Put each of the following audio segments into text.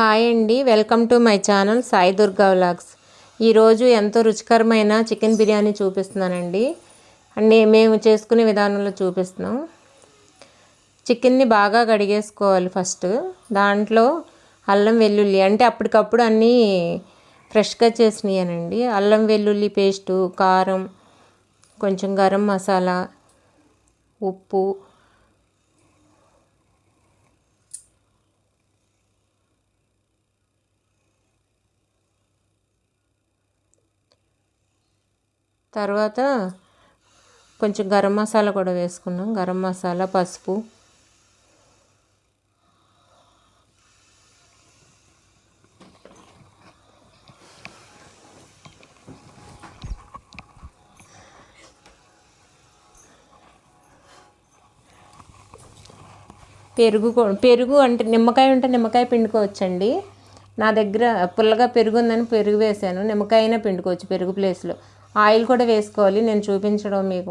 Hi అండి, welcome to my channel Sai Durga vlogs. ఈరోజు ఎంతో రుచికరమైన చికెన్ బిర్యానీ చూపిస్తున్నానండి. మేము చేసుకునే విధానంలో చూపిస్తున్నాం. చికెన్ని బాగా కడిగేసుకోవాలి ఫస్ట్. దాంట్లో అల్లం వెల్లుల్లి అంటే అప్పటికప్పుడు అన్నీ ఫ్రెష్గా చేసినాయనండి. అల్లం వెల్లుల్లి పేస్టు, కారం, కొంచెం గరం మసాలా, ఉప్పు, తర్వాత కొంచెం గరం మసాలా కూడా వేసుకున్నాం. గరం మసాలా, పసుపు, పెరుగు అంటే నిమ్మకాయ ఉంటే నిమ్మకాయ పిండుకోవచ్చండి. నా దగ్గర పుల్లగా పెరుగు ఉందని పెరుగు వేసాను. నిమ్మకాయ అయినా పిండుకోవచ్చు పెరుగు ప్లేస్లో. ఆయిల్ కూడా వేసుకోవాలి. నేను చూపించడం మీకు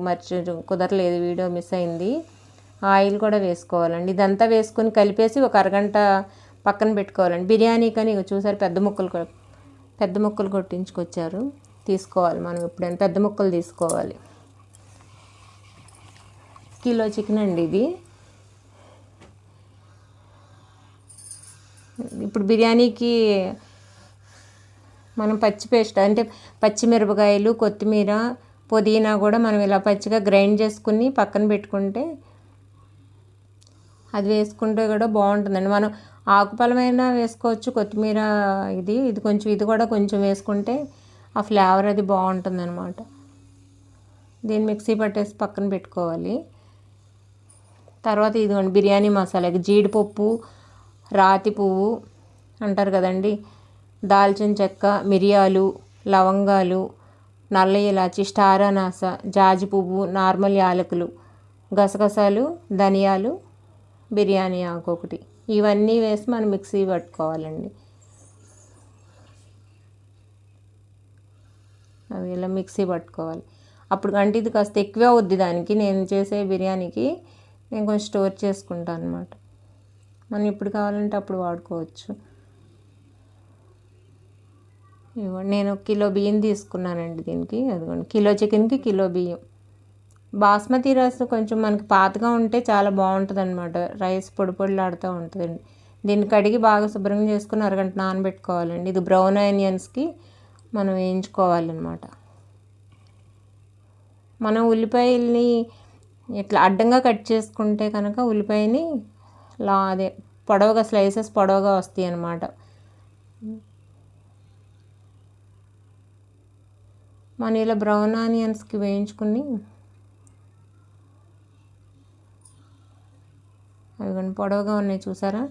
కుదరలేదు, వీడియో మిస్ అయింది. ఆయిల్ కూడా వేసుకోవాలండి. ఇదంతా వేసుకొని కలిపేసి ఒక అరగంట పక్కన పెట్టుకోవాలండి. బిర్యానీ కానీ చూసారు పెద్ద ముక్కలు కొట్టించుకొచ్చారు. తీసుకోవాలి మనం ఎప్పుడైనా పెద్ద ముక్కలు తీసుకోవాలి. కిలో చికెన్ అండి ఇది. ఇప్పుడు బిర్యానీకి మనం పచ్చి పేస్ట్ అంటే పచ్చిమిరపకాయలు, కొత్తిమీర, పుదీనా కూడా మనం ఇలా పచ్చిగా గ్రైండ్ చేసుకుని పక్కన పెట్టుకుంటే అది వేసుకుంటే కూడా బాగుంటుందండి. మనం ఆకుపలమైనా వేసుకోవచ్చు. కొత్తిమీర ఇది కూడా కొంచెం వేసుకుంటే ఆ ఫ్లేవర్ అది బాగుంటుంది అనమాట. దీన్ని మిక్సీ పట్టేసి పక్కన పెట్టుకోవాలి. తర్వాత ఇదిగోండి బిర్యానీ మసాలా, జీడిపప్పు, రాతి పువ్వు అంటారు కదండి, దాల్చిన చెక్క, మిరియాలు, లవంగాలు, నల్ల ఇలాచి, స్టార్ అనాస, జాజి పువ్వు, నార్మల్ యాలకులు, గసగసాలు, ధనియాలు, బిర్యానీ ఆకు ఒకటి, ఇవన్నీ వేసి మనం మిక్సీ పట్టుకోవాలండి. అవి ఇలా మిక్సీ పట్టుకోవాలి. అప్పుడు అంటే ఇది కాస్త ఎక్కువే అవుద్ది దానికి. నేను చేసే బిర్యానీకి నేను కొంచెం స్టోర్ చేసుకుంటాను అనమాట. మనం ఎప్పుడు కావాలంటే అప్పుడు వాడుకోవచ్చు. ఇవ్వండి, నేను కిలో బియ్యం తీసుకున్నానండి దీనికి. అదిగోండి, కిలో చికెన్కి కిలో బియ్యం. బాస్మతి రైస్ కొంచెం మనకి పాతగా ఉంటే చాలా బాగుంటుంది అనమాట. రైస్ పొడి పొడిలాడుతూ ఉంటుందండి. దీన్ని కడిగి బాగా శుభ్రంగా చేసుకుని అరగంట నానబెట్టుకోవాలండి. ఇది బ్రౌన్ ఆనియన్స్కి మనం వేయించుకోవాలన్నమాట. మనం ఉల్లిపాయల్ని ఇట్లా అడ్డంగా కట్ చేసుకుంటే కనుక ఉల్లిపాయని అదే పొడవుగా స్లైసెస్ పొడవుగా వస్తాయి అన్నమాట. మనం ఇలా బ్రౌన్ ఆనియన్స్కి వేయించుకుని అవి కొన్ని పొడవుగా ఉన్నాయి చూసారా.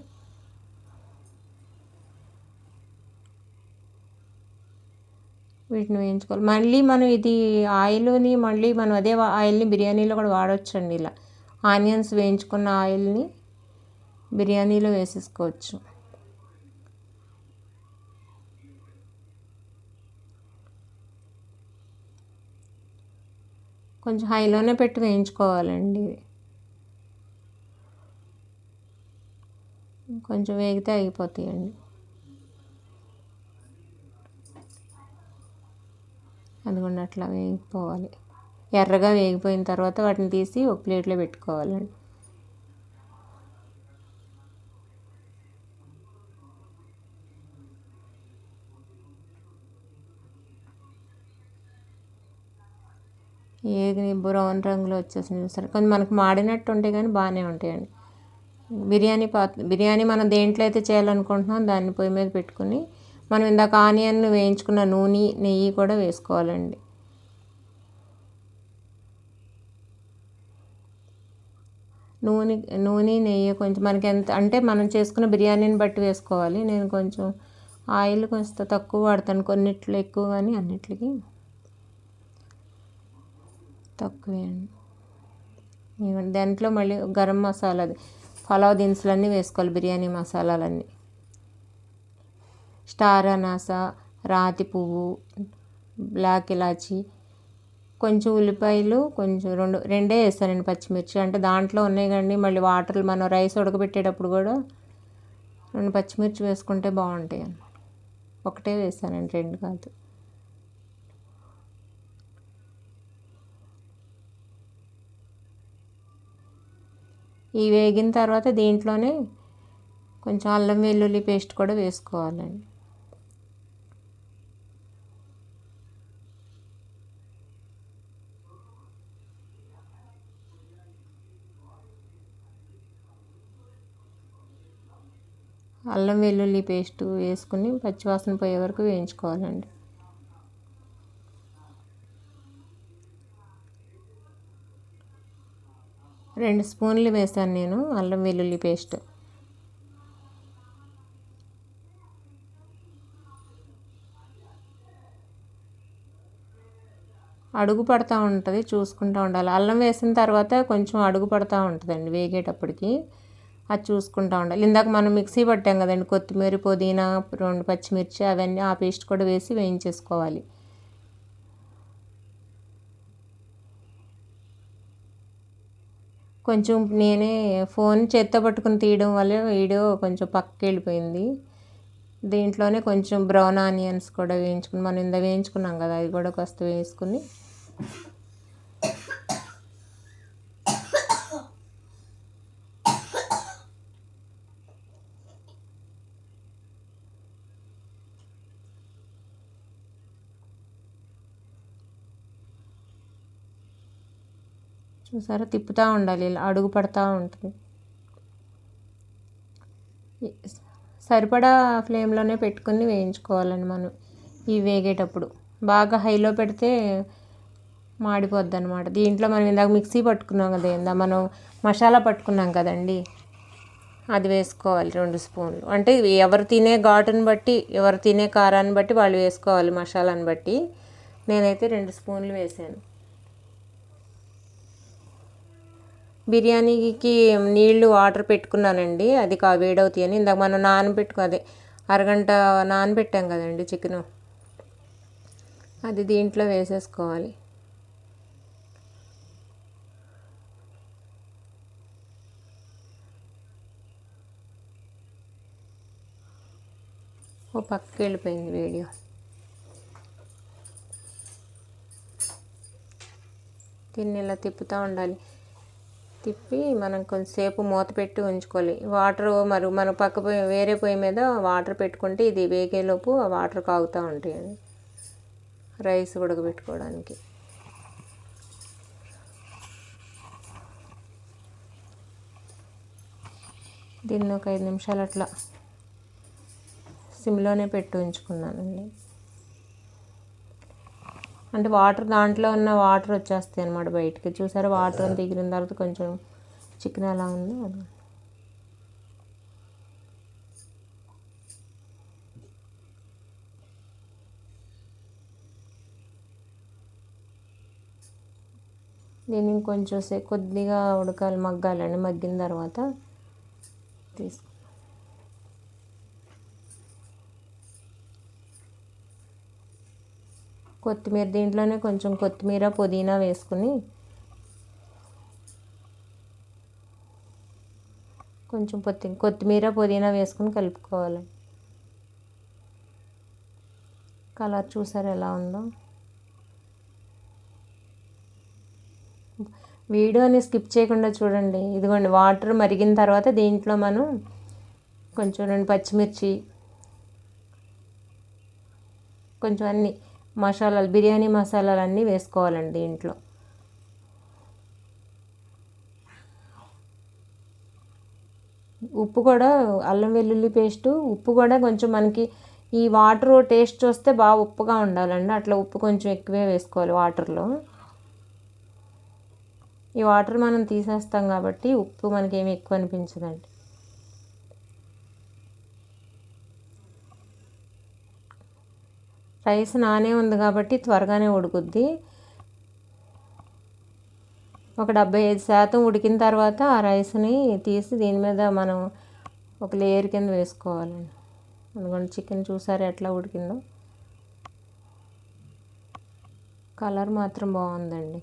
వీటిని వేయించుకోవాలి. మళ్ళీ మనం ఇది ఆయిల్ని మళ్ళీ మనం అదే ఆయిల్ని బిర్యానీలో కూడా వాడవచ్చండి. ఇలా ఆనియన్స్ వేయించుకున్న ఆయిల్ని బిర్యానీలో వేసేసుకోవచ్చు. కొంచెం హైలోనే పెట్టి వేయించుకోవాలండి. కొంచెం వేగితే అయిపోతాయండి. అదిగోండి అట్లా వేగిపోవాలి. ఎర్రగా వేగిపోయిన తర్వాత వాటిని తీసి ఒక ప్లేట్లో పెట్టుకోవాలండి. ఏది బ్రౌన్ రంగులో వచ్చేసింది సరే. కొంచెం మనకు మాడినట్టు ఉంటాయి కానీ బాగానే ఉంటాయండి. బిర్యానీ మనం దేంట్లో అయితే చేయాలనుకుంటున్నాం దాన్ని పొయ్యి మీద పెట్టుకుని మనం ఇందాక ఆనియన్ వేయించుకున్న నూనె, నెయ్యి కూడా వేసుకోవాలండి. నూనె నెయ్యి కొంచెం మనకి ఎంత అంటే మనం చేసుకున్న బిర్యానీని బట్టి వేసుకోవాలి. నేను కొంచెం ఆయిల్ కొంచెం తక్కువ వాడతాను. కొన్నిట్లో ఎక్కువ కానీ అన్నిటికి తక్కువే అండి. దాంట్లో మళ్ళీ గరం మసాలా, పలావ్ దినుసులన్నీ వేసుకోవాలి. బిర్యానీ మసాలాలన్నీ, స్టార్ అనాస, రాతి పువ్వు, బ్లాక్ ఇలాచి, కొంచెం ఉల్లిపాయలు, కొంచెం రెండే వేస్తానండి. పచ్చిమిర్చి అంటే దాంట్లో ఉన్నాయి కానీ మళ్ళీ వాటర్ మనం రైస్ ఉడకబెట్టేటప్పుడు కూడా 2 పచ్చిమిర్చి వేసుకుంటే బాగుంటాయి అన్నమాట. ఒకటే వేసానండి, 2 కాదు. ఈ వేగిన తర్వాత దీంట్లోనే కొంచెం అల్లం వెల్లుల్లి పేస్ట్ కూడా వేసుకోవాలండి. అల్లం వెల్లుల్లి పేస్ట్ వేసుకుని పచ్చివాసన పోయే వరకు వేయించుకోవాలండి. రెండు స్పూన్లు వేసాను నేను అల్లం వెల్లుల్లి పేస్ట్. అడుగు పడుతూ ఉంటుంది, చూసుకుంటూ ఉండాలి. అల్లం వేసిన తర్వాత కొంచెం అడుగు పడుతూ ఉంటుందండి వేగేటప్పటికి, అది చూసుకుంటూ ఉండాలి. ఇందాక మనం మిక్సీ పట్టాం కదండి, కొత్తిమీర, పుదీనా, 2 పచ్చిమిర్చి అవన్నీ ఆ పేస్ట్ కూడా వేసి వేయించేసుకోవాలి. కొంచెం నేనే ఫోన్ చేత్తో పట్టుకుని తీయడం వల్ల వీడియో కొంచెం పక్కకి వెళ్ళిపోయింది. దీంట్లోనే కొంచెం బ్రౌన్ ఆనియన్స్ కూడా వేయించుకుని, మనం ఇందా వేయించుకున్నాం కదా, అది కూడా కాస్త వేసుకుని చూసారా తిప్పుతూ ఉండాలి, ఇలా అడుగు పడుతూ ఉంటుంది. సరిపడా ఫ్లేమ్లోనే పెట్టుకుని వేయించుకోవాలండి మనం ఇవి వేగేటప్పుడు. బాగా హైలో పెడితే మాడిపోద్ది అనమాట. దీంట్లో మనం ఇందాక మిక్సీ పట్టుకున్నాం కదా, ఇందా మనం మసాలా పట్టుకున్నాం కదండి, అది వేసుకోవాలి 2 స్పూన్లు. అంటే ఎవరు తినే ఘాటుని బట్టి, ఎవరు తినే కారాన్ని బట్టి వాళ్ళు వేసుకోవాలి, మసాలాని బట్టి. నేనైతే 2 స్పూన్లు వేసాను. బిర్యానీకి నీళ్లు వాటర్ పెట్టుకున్నానండి, అది వేడవుతాయని. ఇందాక మనం అదే అరగంట నానబెట్టాం కదండి చికెను, అది దీంట్లో వేసేసుకోవాలి. ఓ పక్కకి వెళ్ళిపోయింది వీడియో. దీన్ని ఇలా తిప్పుతూ ఉండాలి. తిప్పి మనం కొంచెంసేపు మూత పెట్టి ఉంచుకోవాలి. వాటర్ మరి మన పక్క పొయ్యి, వేరే పొయ్యి మీద వాటర్ పెట్టుకుంటే ఇది వేగేలోపు ఆ వాటర్ కాగుతూ ఉంటాయండి రైస్ ఉడకబెట్టుకోవడానికి. దీన్ని ఒక 5 నిమిషాలు అట్లా సిమ్లోనే పెట్టి ఉంచుకున్నానండి. అంటే వాటర్, దాంట్లో ఉన్న వాటర్ వచ్చేస్తాయి అన్నమాట బయటికి. చూసారా వాటర్ అంతా ఎగిరిన తర్వాత కొంచెం చికెన్ ఎలా ఉందో అది. దీన్ని ఇంకొంచెం కొద్దిగా ఉడకాలి, మగ్గాలండి. మగ్గిన తర్వాత తీసుకు కొత్తిమీర, దీంట్లోనే కొంచెం కొత్తిమీర, పుదీనా వేసుకుని కొంచెం కొత్తిమీర, పుదీనా వేసుకుని కలుపుకోవాలి. కలర్ చూసారు ఎలా ఉందో. వీడియోని స్కిప్ చేయకుండా చూడండి. ఇదిగోండి వాటర్ మరిగిన తర్వాత దీంట్లో మనం కొంచెం 2 పచ్చిమిర్చి, కొంచెం అన్నీ మసాలాలు, బిర్యానీ మసాలాలు అన్నీ వేసుకోవాలండి దీంట్లో. ఉప్పు కూడా, అల్లం వెల్లుల్లి పేస్టు, ఉప్పు కూడా కొంచెం మనకి ఈ వాటర్ టేస్ట్ చూస్తే బాగా ఉప్పుగా ఉండాలండి, అట్లా ఉప్పు కొంచెం ఎక్కువే వేసుకోవాలి వాటర్లో. ఈ వాటర్ మనం తీసేస్తాం కాబట్టి ఉప్పు మనకేమి ఎక్కువ అనిపించదండి. రైస్ నానే ఉంది కాబట్టి త్వరగానే ఉడుకుద్ది. ఒక 75% ఉడికిన తర్వాత ఆ రైస్ని తీసి దీని మీద మనం ఒక లేయర్ కింద వేసుకోవాలండి. అందుకని చికెన్ చూసారు ఎట్లా ఉడికిందో. కలర్ మాత్రం బాగుందండి,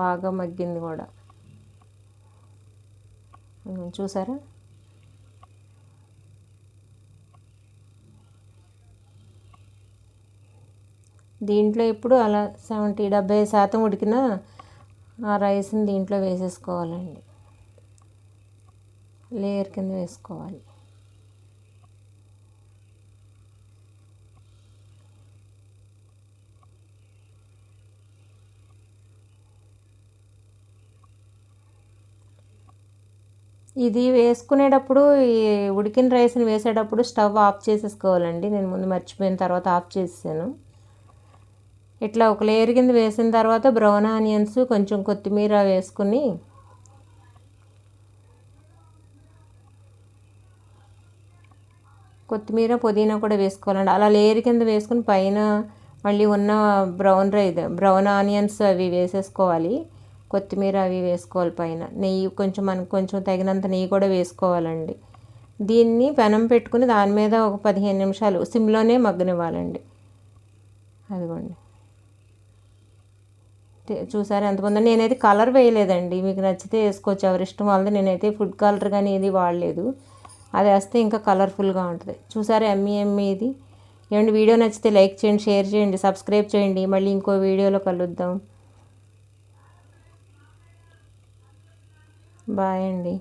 బాగా మగ్గింది కూడా. చూసారా దీంట్లో ఇప్పుడు అలా 70% ఉడికిన ఆ రైస్ని దీంట్లో వేసేసుకోవాలండి. లేయర్ కింద వేసుకోవాలి. ఇది వేసుకునేటప్పుడు ఈ ఉడికిన రైస్ని వేసేటప్పుడు స్టవ్ ఆఫ్ చేసేసుకోవాలండి. నేను ముందు మర్చిపోయిన తర్వాత ఆఫ్ చేసాను. ఇట్లా ఒక లేయర్ కింద వేసిన తర్వాత బ్రౌన్ ఆనియన్స్ కొంచెం కొత్తిమీర వేసుకుని కొత్తిమీర పుదీనా కూడా వేసుకోవాలండి. అలా లేయర్ కింద వేసుకుని పైన మళ్ళీ ఉన్న బ్రౌన్ ఆనియన్స్ అవి వేసేసుకోవాలి. కొత్తిమీర అవి వేసుకోవాలి. పైన నెయ్యి మనకు కొంచెం తగినంత నెయ్యి కూడా వేసుకోవాలండి. దీన్ని పెనం పెట్టుకుని దాని మీద ఒక 15 నిమిషాలు సిమ్లోనే మగ్గనివ్వాలండి. అదిగోండి, చూసారా ఎంత బాగుందో. నేనైతే కలర్ వేయలేదండి, మీకు నచ్చితే వేసుకోవచ్చు, ఎవరి ఇష్టం వాళ్ళది. నేనైతే ఫుడ్ కలర్ కానీ ఇది వాడలేదు. అది వేస్తే ఇంకా కలర్ఫుల్గా ఉంటుంది. చూసారా ఎమ్మి ఇది. ఏమండి, వీడియో నచ్చితే లైక్ చేయండి, షేర్ చేయండి, సబ్స్క్రైబ్ చేయండి. మళ్ళీ ఇంకో వీడియోలో కలుద్దాం. బాయ్ అండి.